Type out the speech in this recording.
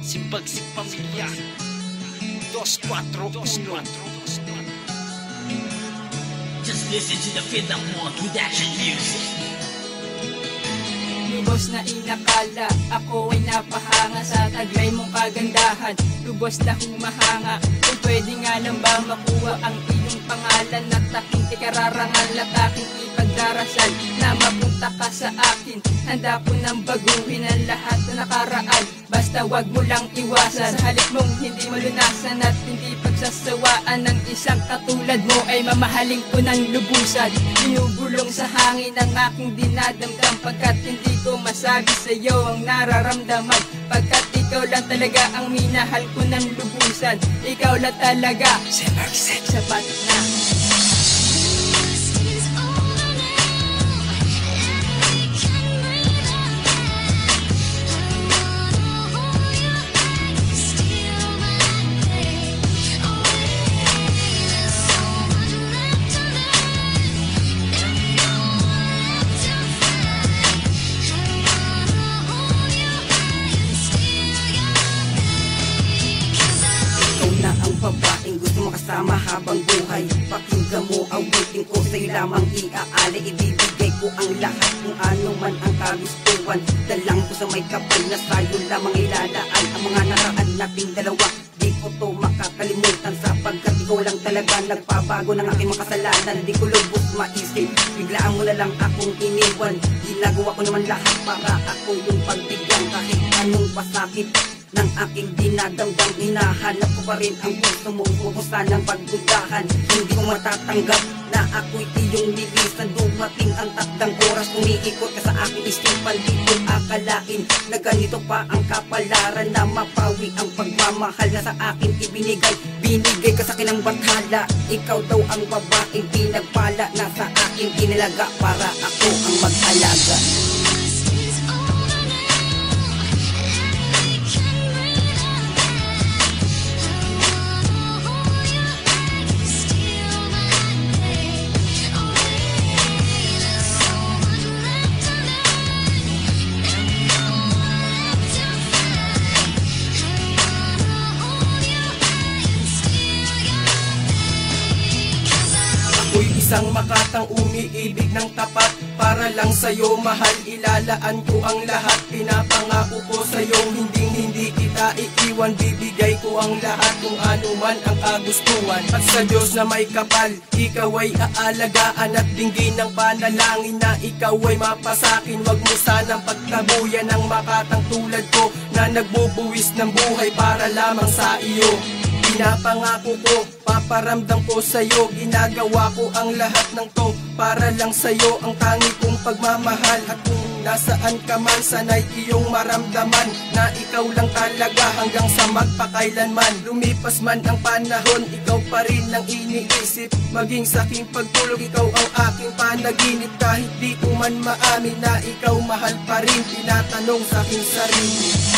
Simbagsik Pamilya 241. Just listen to the Philip Moore production music. Lubos na inakala, ako ay napahanga sa taglay mong kagandahan. Lubos na humahanga, kung pwede nga lang ba makuha ang iyong pangalan at aking ikararangal at aking ipagdarasal na mapunta ka sa akin. Handa ko nang baguhin ang lahat na nakaraan, basta wag mo lang iwasan. Sa halip mong hindi malunasan at hindi pagsasawaan ng isang katulad mo ay mamahalin ko ng lubusan. Binubulong sa hangin ang aking dinadamdam pagkat hindi ko masabi sa'yo ang nararamdaman. Pagkat ikaw lang talaga ang minahal ko ng lubusan. Ikaw lang talaga, sapat na. Babaeng gusto makasama habang buhay. Pakinggan mo, awitin ko sa'yo lamang iaalay. Ibibigay ko ang lahat kung ano man ang kagustuhan. Dalang ko sa may kapal na sa'yo lamang ilalaan. Ang mga naraan nating dalawa, di ko to makakalimutan, sapagkat ikaw lang talaga nagpabago ng aking makasalanan. Di ko lubos maisip, biglaan mo na lang akong iniwan. Ginagawa ko naman lahat para ako yung pagbigyan. Kahit anong pasakit ng aking dinadamdam, hinahanap ko pa rin ang gusto mo. Huwag mo sanang pagdudahan, hindi ko matatanggap na ako'y iyong nilisan. Dumating ang takdang oras, umiikot ka sa aking isipan. Di ko akalain na ganito pa ang kapalaran, na mapawi ang pagmamahal na sa akin ibinigay. Binigay ka sa akin ng bathala, ikaw daw ang babaeng pinagpala na sa akin inalaga para ako ang mag-alaga. Ako'y isang makatang umiibig ng tapat, para lang sa'yo mahal, ilalaan ko ang lahat. Pinapangako ko sa'yo, hindi kita iiwan. Bibigay ko ang lahat kung ano man ang kagustuhan. At sa Diyos na may kapal, ikaw ay aalagaan at dinggin ng panalangin na ikaw ay mapasakin. Wag mo sanang pagtabuyan ng makatang tulad ko na nagbubuwis ng buhay para lamang sa iyo. Pinapangako ko, paparamdam ko sa'yo, ginagawa ko ang lahat ng to para lang sa'yo, ang tangi kong pagmamahal. At kung nasaan ka man, sana'y iyong maramdaman na ikaw lang talaga hanggang sa magpakailanman. Lumipas man ang panahon, ikaw pa rin ang iniisip. Maging sa aking pagtulog, ikaw ang aking panaginip. Kahit di ko man maamin na ikaw mahal pa rin, tinatanong sa aking sarili.